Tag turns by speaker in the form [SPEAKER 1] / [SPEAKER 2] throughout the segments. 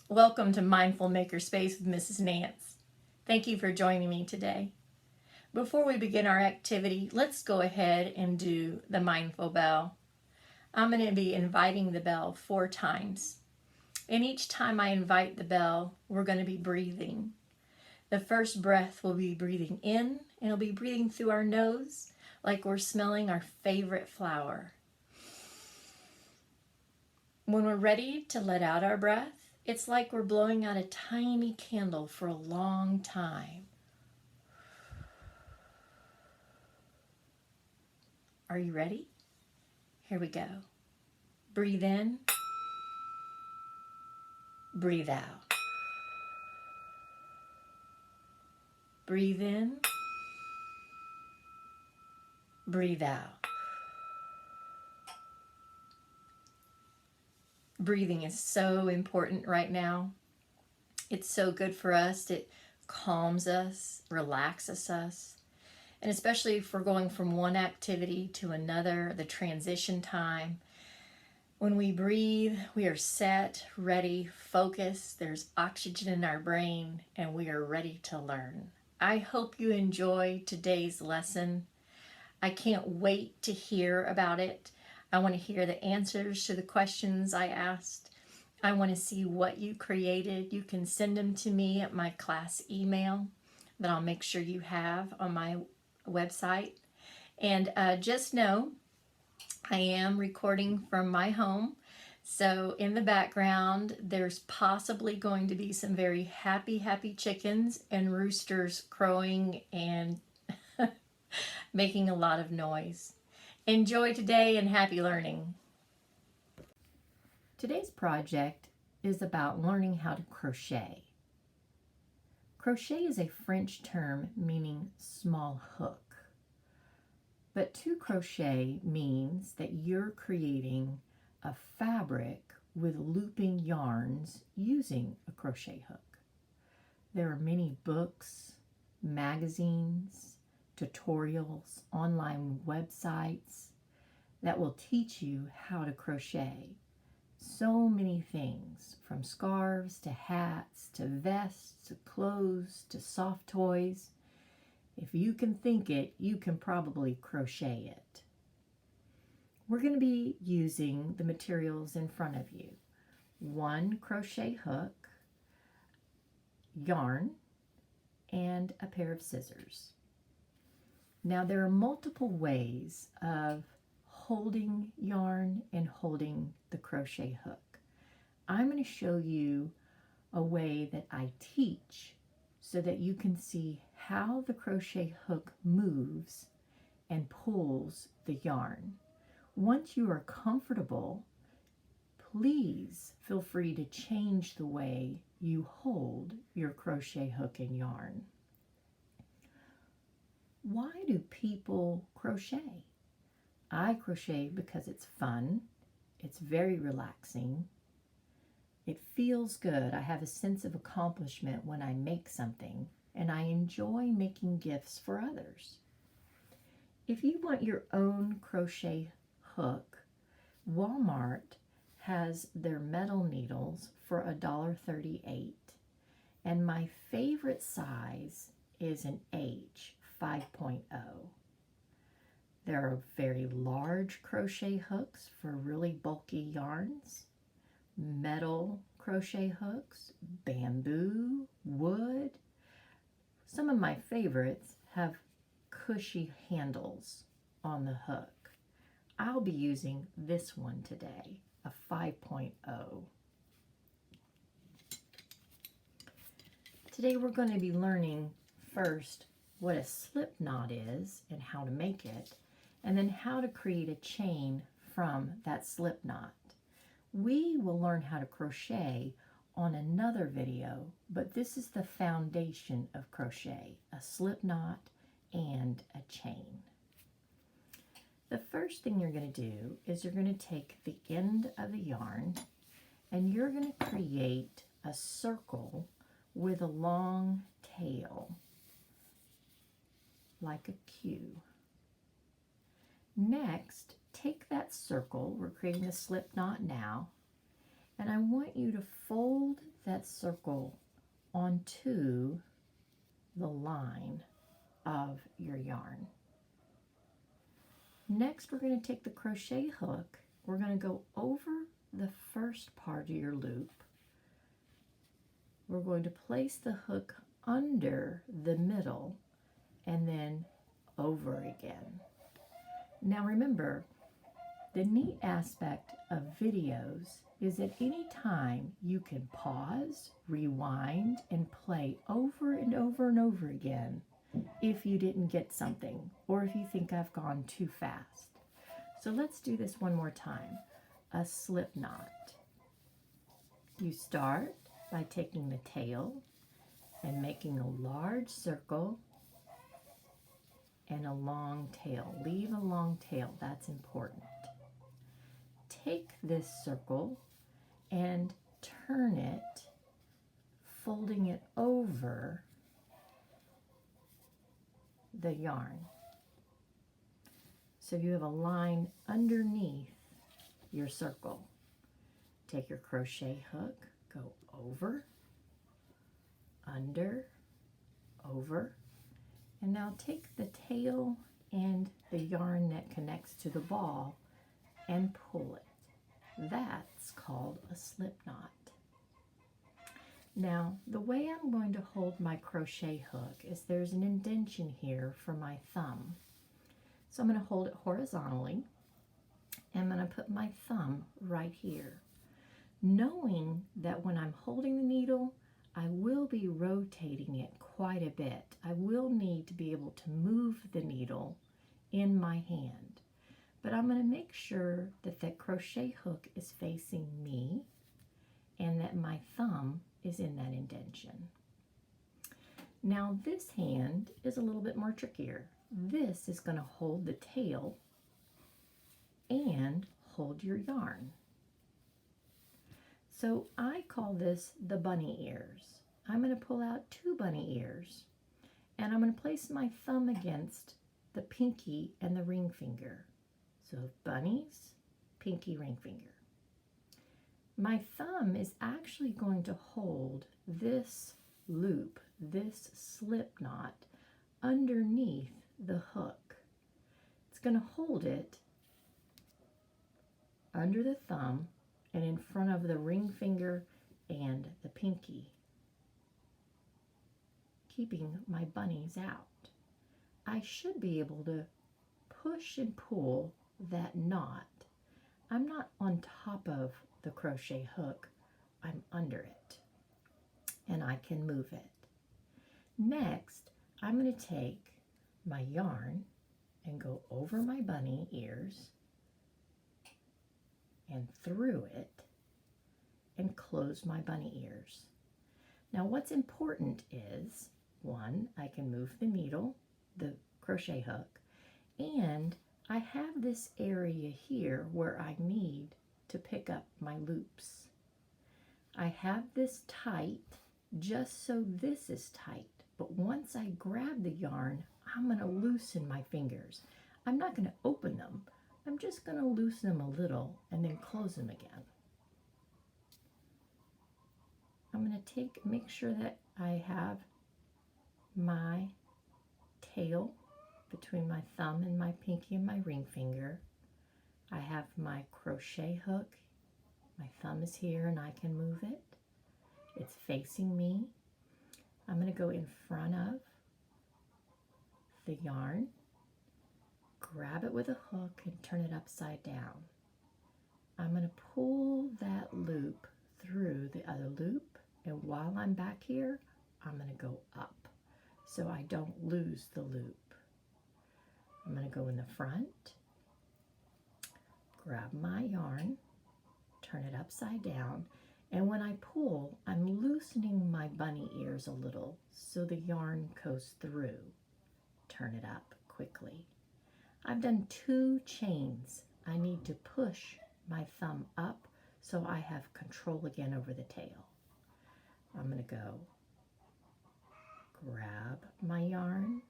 [SPEAKER 1] Welcome to Mindful Makerspace with Mrs. Nance. Thank you for joining me today. Before we begin our activity, let's go ahead and do the mindful bell. I'm going to be inviting the bell 4 times. And each time I invite the bell, we're going to be breathing. The first breath will be breathing in, and it'll be breathing through our nose like we're smelling our favorite flower. When we're ready to let out our breath, it's like we're blowing out a tiny candle for a long time. Are you ready? Here we go. Breathe in, breathe out. Breathe in, breathe out. Breathing is so important right now. It's so good for us. It calms us, relaxes us. And especially if we're going from one activity to another, the transition time. When we breathe, we are set, ready, focused. There's oxygen in our brain, and we are ready to learn. I hope you enjoy today's lesson. I can't wait to hear about it. I want to hear the answers to the questions I asked. I want to see what you created. You can send them to me at my class email that I'll make sure you have on my website. And just know I am recording from my home. So in the background, there's possibly going to be some very happy chickens and roosters crowing and making a lot of noise. Enjoy today and happy learning. Today's project is about learning how to crochet. Crochet is a French term meaning small hook. But to crochet means that you're creating a fabric with looping yarns using a crochet hook. There are many books, magazines, tutorials, online websites that will teach you how to crochet. So many things, from scarves to hats to vests to clothes to soft toys. If you can think it, you can probably crochet it. We're going to be using the materials in front of you. 1 crochet hook, yarn, and a pair of scissors. Now there are multiple ways of holding yarn and holding the crochet hook. I'm going to show you a way that I teach so that you can see how the crochet hook moves and pulls the yarn. Once you are comfortable, please feel free to change the way you hold your crochet hook and yarn. Why do people crochet? I crochet because it's fun, it's very relaxing, it feels good. I have a sense of accomplishment when I make something, and I enjoy making gifts for others. If you want your own crochet hook, Walmart has their metal needles for $1.38, and my favorite size is an H 5.0. There are very large crochet hooks for really bulky yarns, metal crochet hooks, bamboo, wood. Some of my favorites have cushy handles on the hook. I'll be using this one today, a 5.0. Today we're going to be learning first what a slip knot is and how to make it, and then how to create a chain from that slip knot. We will learn how to crochet on another video, but this is the foundation of crochet, a slip knot and a chain. The first thing you're going to do is you're going to take the end of the yarn and you're going to create a circle with a long tail, like a Q. Next, take that circle, we're creating a slip knot now, And I want you to fold that circle onto the line of your yarn. Next, we're going to take the crochet hook. We're going to go over the first part of your loop. We're going to place the hook under the middle and then over again. Now remember, the neat aspect of videos is at any time you can pause, rewind, and play over and over and over again if you didn't get something or if you think I've gone too fast. So let's do this one more time. A slip knot. You start by taking the tail and making a large circle and a long tail. Leave a long tail, that's important. Take this circle and turn it, folding it over the yarn. So you have a line underneath your circle. Take your crochet hook, go over, under, over, and now take the tail and the yarn that connects to the ball and pull it. That's called a slip knot. Now, the way I'm going to hold my crochet hook is there's an indentation here for my thumb. So I'm going to hold it horizontally, and I'm going to put my thumb right here, knowing that when I'm holding the needle, I will be rotating it quite a bit. I will need to be able to move the needle in my hand. But I'm going to make sure that that crochet hook is facing me and that my thumb is in that indentation. Now this hand is a little bit more trickier. This is going to hold the tail and hold your yarn. So I call this the bunny ears. I'm going to pull out 2 bunny ears and I'm going to place my thumb against the pinky and the ring finger. So bunnies, pinky, ring finger. My thumb is actually going to hold this loop, this slip knot, underneath the hook. It's going to hold it under the thumb and in front of the ring finger and the pinky, keeping my bunnies out. I should be able to push and pull that knot. I'm not on top of the crochet hook, I'm under it, and I can move it. Next, I'm going to take my yarn and go over my bunny ears and through it and close my bunny ears. Now what's important is, 1, I can move the needle, the crochet hook, and I have this area here where I need to pick up my loops. I have this tight just so this is tight, but once I grab the yarn, I'm going to loosen my fingers. I'm not going to open them. I'm just going to loosen them a little and then close them again. I'm going to make sure that I have my tail between my thumb and my pinky and my ring finger. I have my crochet hook. My thumb is here and I can move it. It's facing me. I'm going to go in front of the yarn, grab it with a hook and turn it upside down. I'm going to pull that loop through the other loop, and while I'm back here, I'm going to go up so I don't lose the loop. I'm going to go in the front, grab my yarn, turn it upside down, and when I pull, I'm loosening my bunny ears a little so the yarn goes through. Turn it up quickly. I've done 2 chains. I need to push my thumb up so I have control again over the tail. I'm going to go grab my yarn,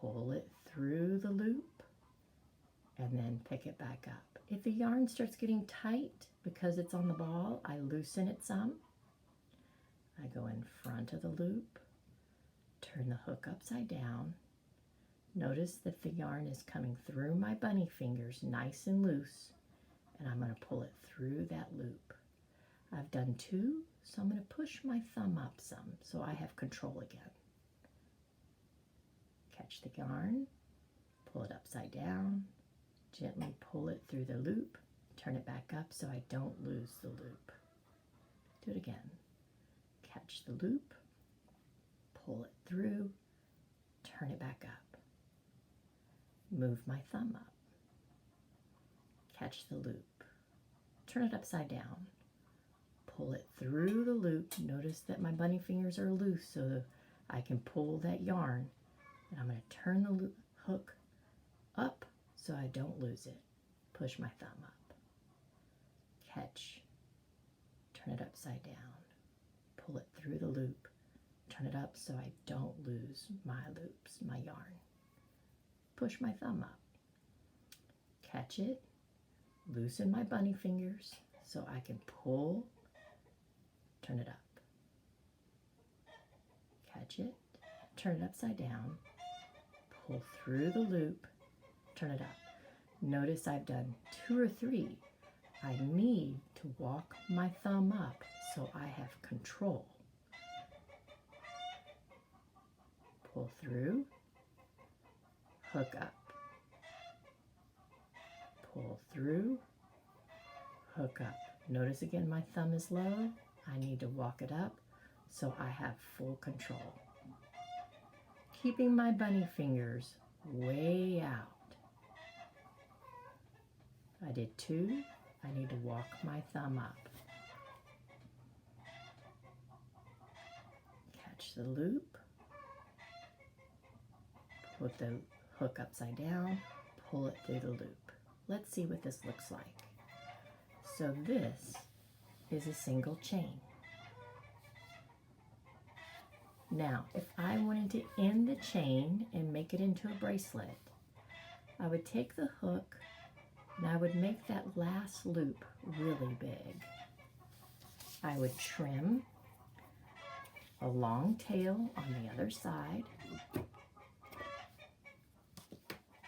[SPEAKER 1] pull it through the loop, and then pick it back up. If the yarn starts getting tight, because it's on the ball, I loosen it some. I go in front of the loop, turn the hook upside down. Notice that the yarn is coming through my bunny fingers nice and loose, and I'm going to pull it through that loop. I've done 2, so I'm going to push my thumb up some so I have control again. Catch the yarn, pull it upside down, gently pull it through the loop, turn it back up so I don't lose the loop. Do it again. Catch the loop, pull it through, turn it back up. Move my thumb up. Catch the loop. Turn it upside down. Pull it through the loop. Notice that my bunny fingers are loose so I can pull that yarn. And I'm going to turn the hook up so I don't lose it. Push my thumb up. Catch. Turn it upside down. Pull it through the loop. Turn it up so I don't lose my loops, my yarn. Push my thumb up. Catch it. Loosen my bunny fingers so I can pull. Turn it up. Catch it. Turn it upside down. Pull through the loop. Turn it up. Notice I've done 2 or 3. I need to walk my thumb up so I have control. Pull through, hook up. Pull through, hook up. Notice again my thumb is low. I need to walk it up so I have full control. Keeping my bunny fingers way out. I did 2. I need to walk my thumb up. Catch the loop. Put the hook upside down. Pull it through the loop. Let's see what this looks like. So this is a single chain. Now, if I wanted to end the chain and make it into a bracelet, I would take the hook and I would make that last loop really big. I would trim a long tail on the other side.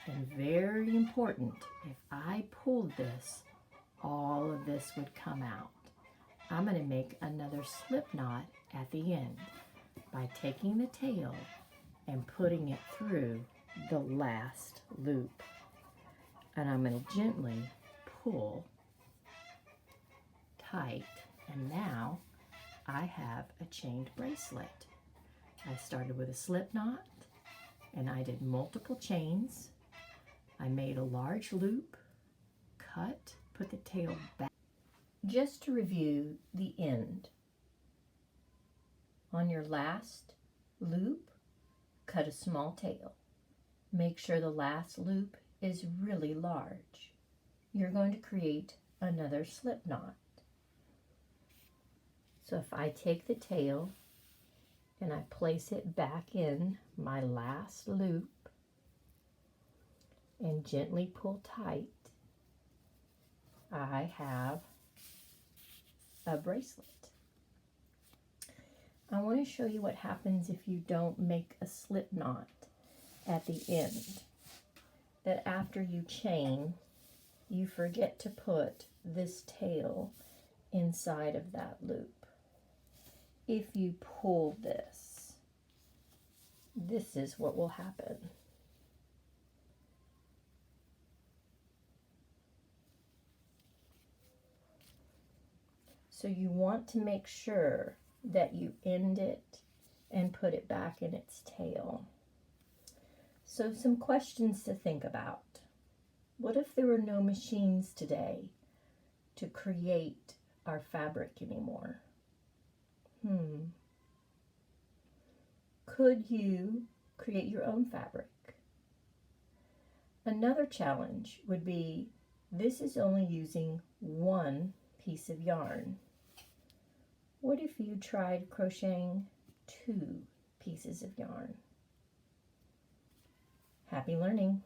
[SPEAKER 1] And very important, if I pulled this, all of this would come out. I'm going to make another slip knot at the end by taking the tail and putting it through the last loop. And I'm going to gently pull tight, and now I have a chained bracelet. I started with a slip knot and I did multiple chains. I made a large loop, cut, put the tail back. Just to review the end. On your last loop, cut a small tail. Make sure the last loop is really large. You're going to create another slip knot. So if I take the tail and I place it back in my last loop and gently pull tight, I have a bracelet. I want to show you what happens if you don't make a slip knot at the end. That after you chain, you forget to put this tail inside of that loop. If you pull this, this is what will happen. So you want to make sure that you end it and put it back in its tail. So some questions to think about. What if there were no machines today to create our fabric anymore? Could you create your own fabric? Another challenge would be, this is only using one piece of yarn. What if you tried crocheting 2 pieces of yarn? Happy learning!